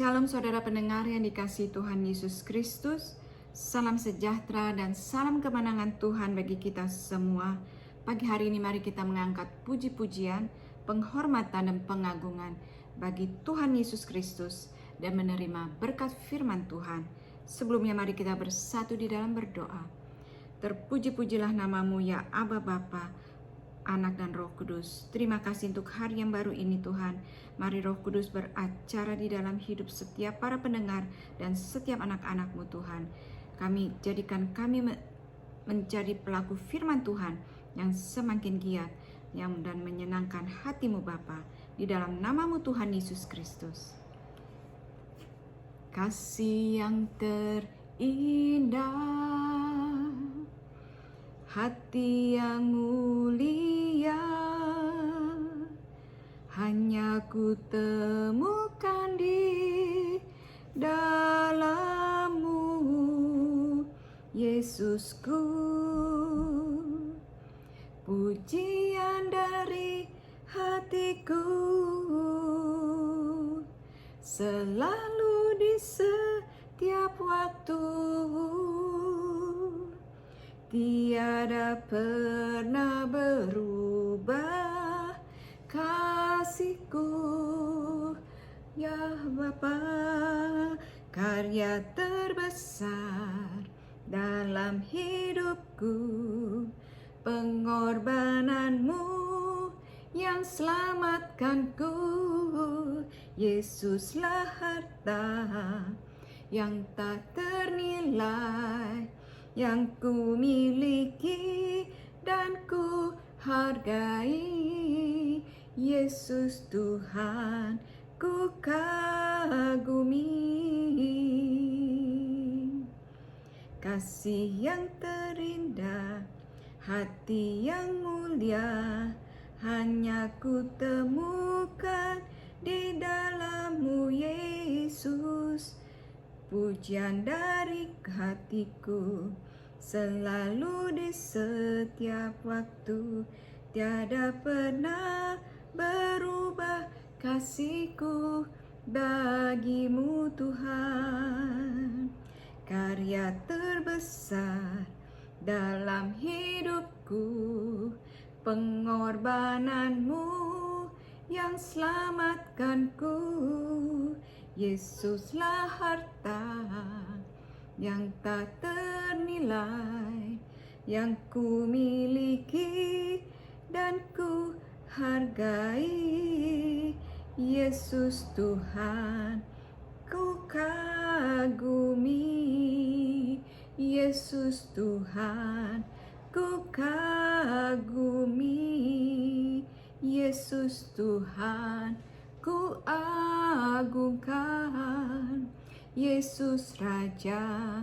Shalom saudara pendengar yang dikasihi Tuhan Yesus Kristus. Salam sejahtera dan salam kemenangan Tuhan bagi kita semua. Pagi hari ini mari kita mengangkat puji-pujian, penghormatan dan pengagungan bagi Tuhan Yesus Kristus dan menerima berkat firman Tuhan. Sebelumnya mari kita bersatu di dalam berdoa. Terpuji-pujilah namamu ya Aba Bapa, Anak dan Roh Kudus. Terima kasih untuk hari yang baru ini Tuhan. Mari Roh Kudus beracara di dalam hidup setiap para pendengar dan setiap anak-anak-Mu Tuhan. Jadikan kami menjadi pelaku firman Tuhan yang semakin giat dan menyenangkan hati-Mu Bapa. Di dalam nama-Mu Tuhan Yesus Kristus. Kasih yang terindah, hati yang mulia, hanya ku temukan di dalam-Mu, Yesusku. Pujian dari hatiku selalu di setiap waktu, tiada pernah berubah kasih-Ku ya Bapa. Karya terbesar dalam hidupku, pengorbanan-Mu yang selamatkanku. Yesuslah harta yang tak ternilai, yang ku miliki dan ku hargai. Yesus Tuhan ku kagumi. Kasih yang terindah, hati yang mulia, hanya ku temukan di dalam-Mu, Yesus. Pujian dari hatiku selalu di setiap waktu, tiada pernah berubah kasih-Ku bagi-Mu Tuhan. Karya terbesar dalam hidupku, pengorbanan-Mu yang selamatkanku. Yesuslah harta yang tak ternilai, yang ku miliki dan ku hargai. Yesus Tuhan ku kagumi. Yesus Tuhan ku kagumi. Yesus Tuhan ku agungkan. Yesus Raja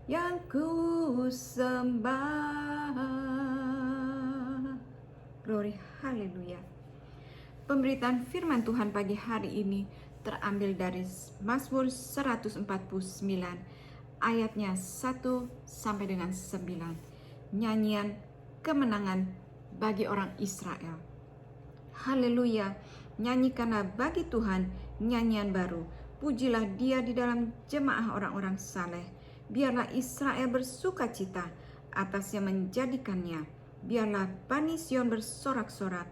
yang ku sembah. Glory, haleluya. Pemberitaan firman Tuhan pagi hari ini terambil dari Mazmur 149 ayatnya 1 sampai dengan 9. Nyanyian kemenangan bagi orang Israel. Haleluya, nyanyikanlah bagi Tuhan nyanyian baru. Pujilah Dia di dalam jemaah orang-orang saleh. Biarlah Israel bersukacita atas yang menjadikannya. Biarlah Bani Sion bersorak-sorak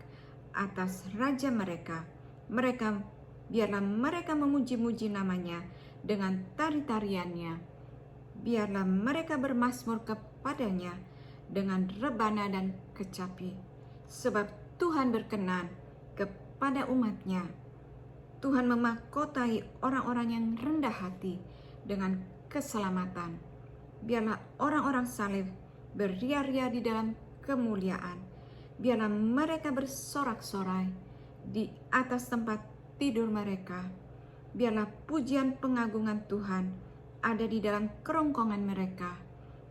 atas Raja mereka. Biarlah mereka memuji-muji namanya dengan tari-tariannya. Biarlah mereka bermazmur kepadanya dengan rebana dan kecapi. Sebab Tuhan berkenan kepada umat-Nya. Tuhan memahkotai orang-orang yang rendah hati dengan keselamatan. Biarlah orang-orang saleh beria-ria di dalam kemuliaan. Biarlah mereka bersorak-sorai di atas tempat tidur mereka. Biarlah pujian pengagungan Tuhan ada di dalam kerongkongan mereka,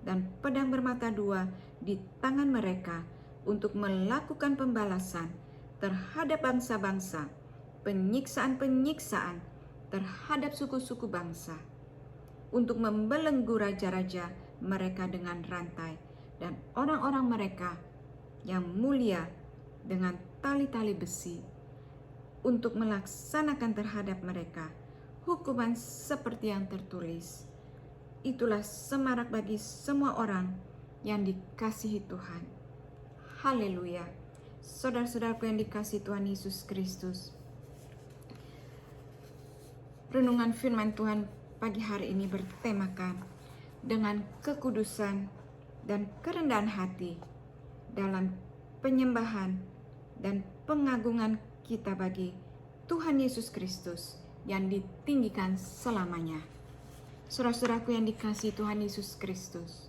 dan pedang bermata dua di tangan mereka untuk melakukan pembalasan terhadap bangsa-bangsa, penyiksaan-penyiksaan terhadap suku-suku bangsa, untuk membelenggu raja-raja mereka dengan rantai, dan orang-orang mereka yang mulia dengan tali-tali besi, untuk melaksanakan terhadap mereka hukuman seperti yang tertulis. Itulah semarak bagi semua orang yang dikasihi Tuhan. Haleluya. Saudara-saudaraku yang dikasihi Tuhan Yesus Kristus, renungan firman Tuhan pagi hari ini bertemakan dengan kekudusan dan kerendahan hati dalam penyembahan dan pengagungan kita bagi Tuhan Yesus Kristus yang ditinggikan selamanya. Saudara-saudaraku yang dikasihi Tuhan Yesus Kristus,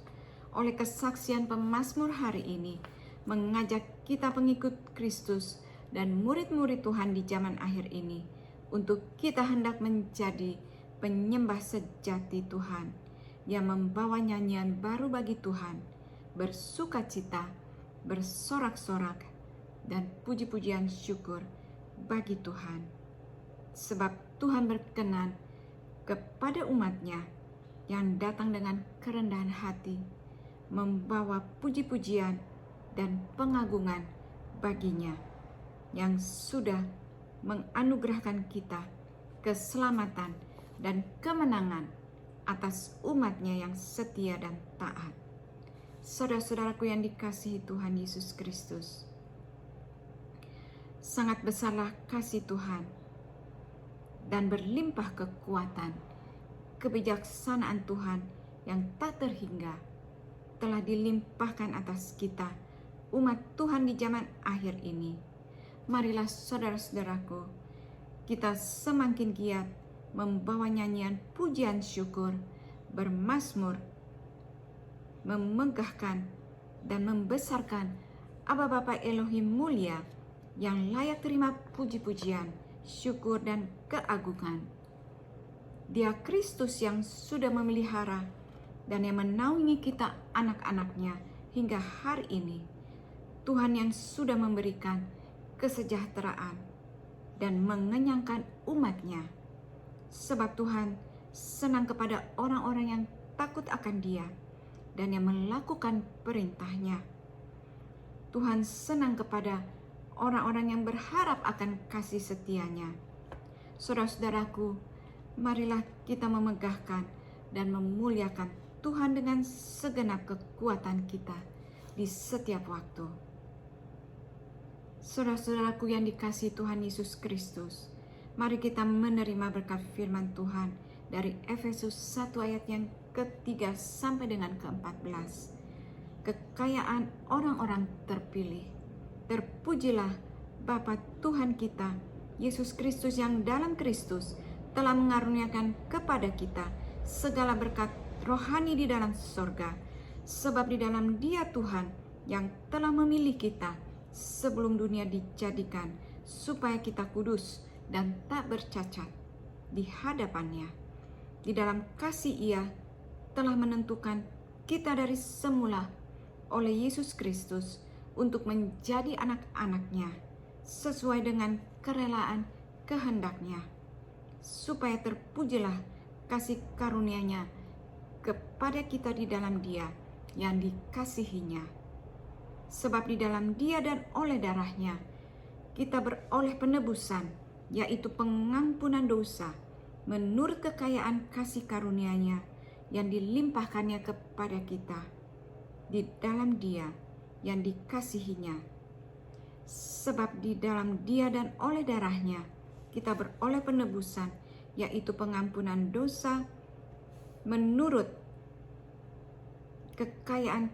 oleh kesaksian pemazmur hari ini mengajak kita pengikut Kristus dan murid-murid Tuhan di zaman akhir ini untuk kita hendak menjadi penyembah sejati Tuhan yang membawa nyanyian baru bagi Tuhan, bersukacita, bersorak-sorak, dan puji-pujian syukur bagi Tuhan. Sebab Tuhan berkenan kepada umatnya yang datang dengan kerendahan hati, membawa puji-pujian dan pengagungan baginya, yang sudah menganugerahkan kita keselamatan dan kemenangan atas umatnya yang setia dan taat. Saudara-saudaraku yang dikasihi Tuhan Yesus Kristus, sangat besarlah kasih Tuhan dan berlimpah kekuatan, kebijaksanaan Tuhan yang tak terhingga telah dilimpahkan atas kita, umat Tuhan di zaman akhir ini. Marilah saudara-saudaraku, kita semakin giat membawa nyanyian pujian syukur, bermazmur, memegahkan dan membesarkan Aba Bapa Elohim mulia yang layak terima puji-pujian, syukur dan keagungan. Dia Kristus yang sudah memelihara dan yang menaungi kita anak-anaknya hingga hari ini. Tuhan yang sudah memberikan kesejahteraan dan mengenyangkan umatnya. Sebab Tuhan senang kepada orang-orang yang takut akan Dia dan yang melakukan perintahnya. Tuhan senang kepada orang-orang yang berharap akan kasih setianya. Saudara-saudaraku, marilah kita memegahkan dan memuliakan Tuhan dengan segenap kekuatan kita di setiap waktu. Saudara-saudaraku yang dikasihi Tuhan Yesus Kristus, mari kita menerima berkat firman Tuhan dari Efesus 1 ayat yang ke-3 sampai dengan ke-14. Kekayaan orang-orang terpilih. Terpujilah Bapa Tuhan kita, Yesus Kristus, yang dalam Kristus telah mengaruniakan kepada kita segala berkat rohani di dalam sorga. Sebab di dalam Dia Tuhan yang telah memilih kita sebelum dunia dijadikan, supaya kita kudus dan tak bercacat di hadapannya. Di dalam kasih Ia telah menentukan kita dari semula oleh Yesus Kristus untuk menjadi anak-anak-Nya sesuai dengan kerelaan kehendak-Nya, supaya terpujilah kasih karunia-Nya kepada kita di dalam Dia yang dikasihinya. Sebab di dalam Dia dan oleh darah-Nya kita beroleh penebusan, yaitu pengampunan dosa, menurut kekayaan kasih karunia-Nya yang dilimpahkannya kepada kita di dalam Dia yang dikasihinya. Sebab di dalam Dia dan oleh darah-Nya kita beroleh penebusan, yaitu pengampunan dosa menurut kekayaan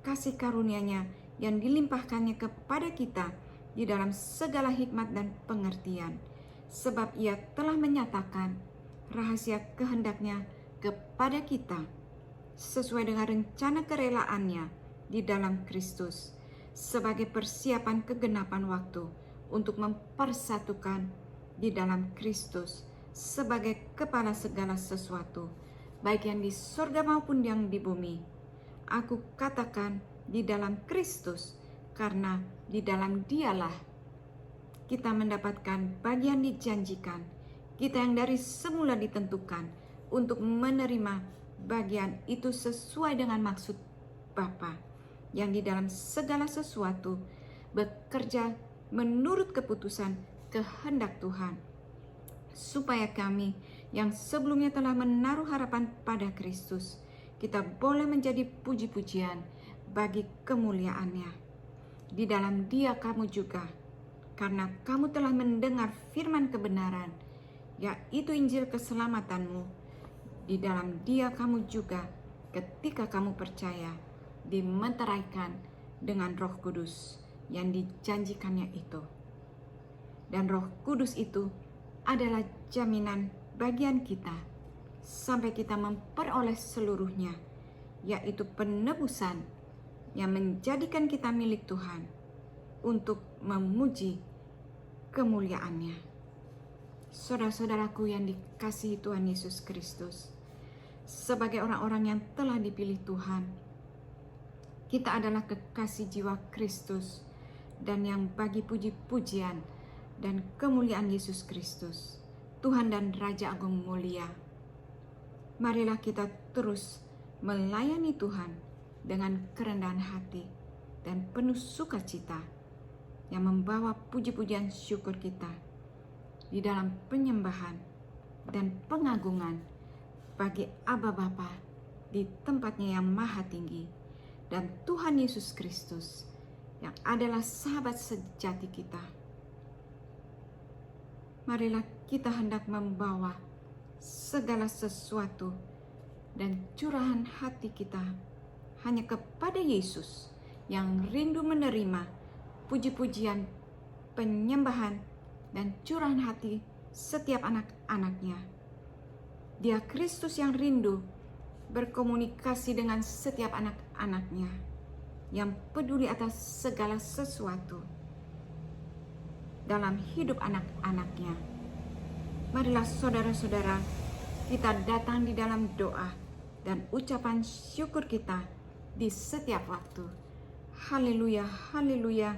kasih karunia-Nya yang dilimpahkannya kepada kita di dalam segala hikmat dan pengertian. Sebab Ia telah menyatakan rahasia kehendak-Nya kepada kita sesuai dengan rencana kerelaan-Nya di dalam Kristus, sebagai persiapan kegenapan waktu untuk mempersatukan di dalam Kristus sebagai kepala segala sesuatu, baik yang di surga maupun yang di bumi. Aku katakan di dalam Kristus, karena di dalam Dialah kita mendapatkan bagian dijanjikan, kita yang dari semula ditentukan untuk menerima bagian itu sesuai dengan maksud Bapa yang di dalam segala sesuatu bekerja menurut keputusan kehendak Tuhan, supaya kami yang sebelumnya telah menaruh harapan pada Kristus, kita boleh menjadi puji-pujian bagi kemuliaan-Nya. Di dalam Dia kamu juga, karena kamu telah mendengar firman kebenaran, yaitu Injil keselamatanmu. Di dalam Dia kamu juga, ketika kamu percaya, dimeteraikan dengan Roh Kudus yang dijanjikannya itu. Dan Roh Kudus itu adalah jaminan bagian kita sampai kita memperoleh seluruhnya, yaitu penebusan yang menjadikan kita milik Tuhan untuk memuji kemuliaan-Nya. Saudara-saudaraku yang dikasihi Tuhan Yesus Kristus, sebagai orang-orang yang telah dipilih Tuhan, kita adalah kekasih jiwa Kristus dan yang bagi puji-pujian dan kemuliaan Yesus Kristus, Tuhan dan Raja Agung mulia. Marilah kita terus melayani Tuhan dengan kerendahan hati dan penuh sukacita yang membawa puji-pujian syukur kita di dalam penyembahan dan pengagungan bagi Aba Bapa di tempatnya yang maha tinggi, dan Tuhan Yesus Kristus yang adalah sahabat sejati kita. Marilah kita hendak membawa segala sesuatu dan curahan hati kita hanya kepada Yesus yang rindu menerima puji-pujian, penyembahan, dan curahan hati setiap anak-anaknya. Dia Kristus yang rindu berkomunikasi dengan setiap anak-anaknya, yang peduli atas segala sesuatu dalam hidup anak-anaknya. Marilah saudara-saudara, kita datang di dalam doa dan ucapan syukur kita di setiap waktu. Haleluya, haleluya,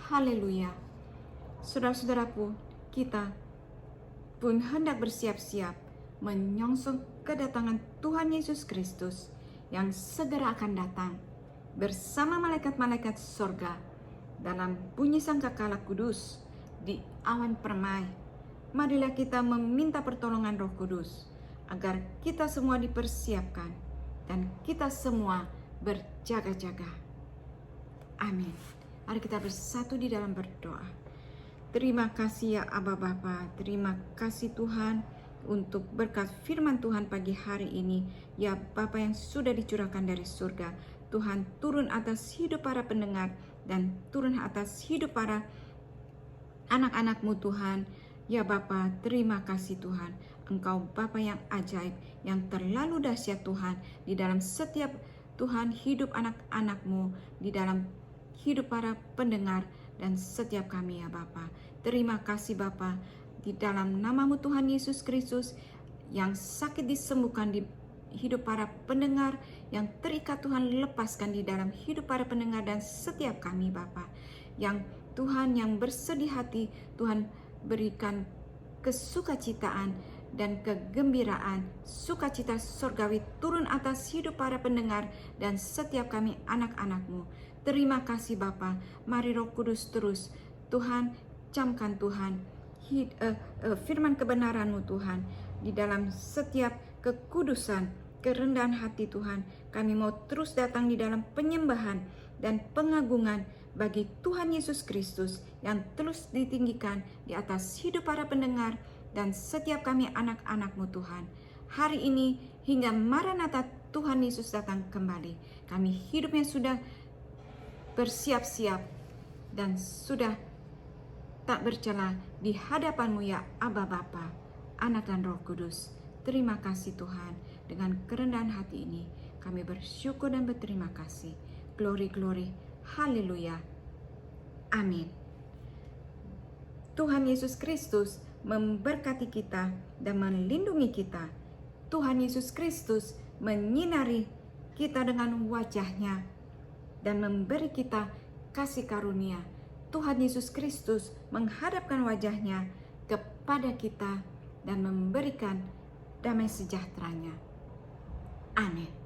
haleluya. Saudara-saudaraku, kita pun hendak bersiap-siap menyongsong kedatangan Tuhan Yesus Kristus yang segera akan datang bersama malaikat-malaikat sorga dalam bunyi sangkakala kudus di awan permai. Marilah kita meminta pertolongan Roh Kudus agar kita semua dipersiapkan dan kita semua berjaga-jaga. Amin. Mari kita bersatu di dalam berdoa. Terima kasih ya Aba Bapa, terima kasih Tuhan untuk berkat firman Tuhan pagi hari ini. Ya Bapa yang sudah dicurahkan dari surga, Tuhan turun atas hidup para pendengar dan turun atas hidup para anak-anak-Mu Tuhan. Ya Bapa, terima kasih Tuhan. Engkau Bapa yang ajaib, yang terlalu dahsyat Tuhan, di dalam setiap Tuhan hidup anak-anak-Mu, di dalam hidup para pendengar dan setiap kami ya Bapa. Terima kasih Bapa, di dalam nama-Mu Tuhan Yesus Kristus, yang sakit disembuhkan di hidup para pendengar, yang terikat Tuhan lepaskan di dalam hidup para pendengar dan setiap kami Bapa. Yang Tuhan yang bersedih hati, Tuhan berikan kesukacitaan dan kegembiraan, sukacita surgawi turun atas hidup para pendengar dan setiap kami anak-anak-Mu. Terima kasih Bapa. Mari Roh Kudus terus Tuhan camkan Tuhan firman kebenaran-Mu Tuhan di dalam setiap kekudusan, kerendahan hati Tuhan. Kami mau terus datang di dalam penyembahan dan pengagungan bagi Tuhan Yesus Kristus yang terus ditinggikan di atas hidup para pendengar dan setiap kami anak-anak-Mu Tuhan. Hari ini hingga Maranatha Tuhan Yesus datang kembali, kami hidupnya sudah bersiap-siap dan sudah tak bercela di hadapan-Mu ya Aba Bapa, Anak dan Roh Kudus. Terima kasih Tuhan. Dengan kerendahan hati ini kami bersyukur dan berterima kasih. Glory, glory, haleluya, amin. Tuhan Yesus Kristus memberkati kita dan melindungi kita. Tuhan Yesus Kristus menyinari kita dengan wajah-Nya dan memberi kita kasih karunia. Tuhan Yesus Kristus menghadapkan wajah-Nya kepada kita dan memberikan damai sejahtera-Nya. Amin.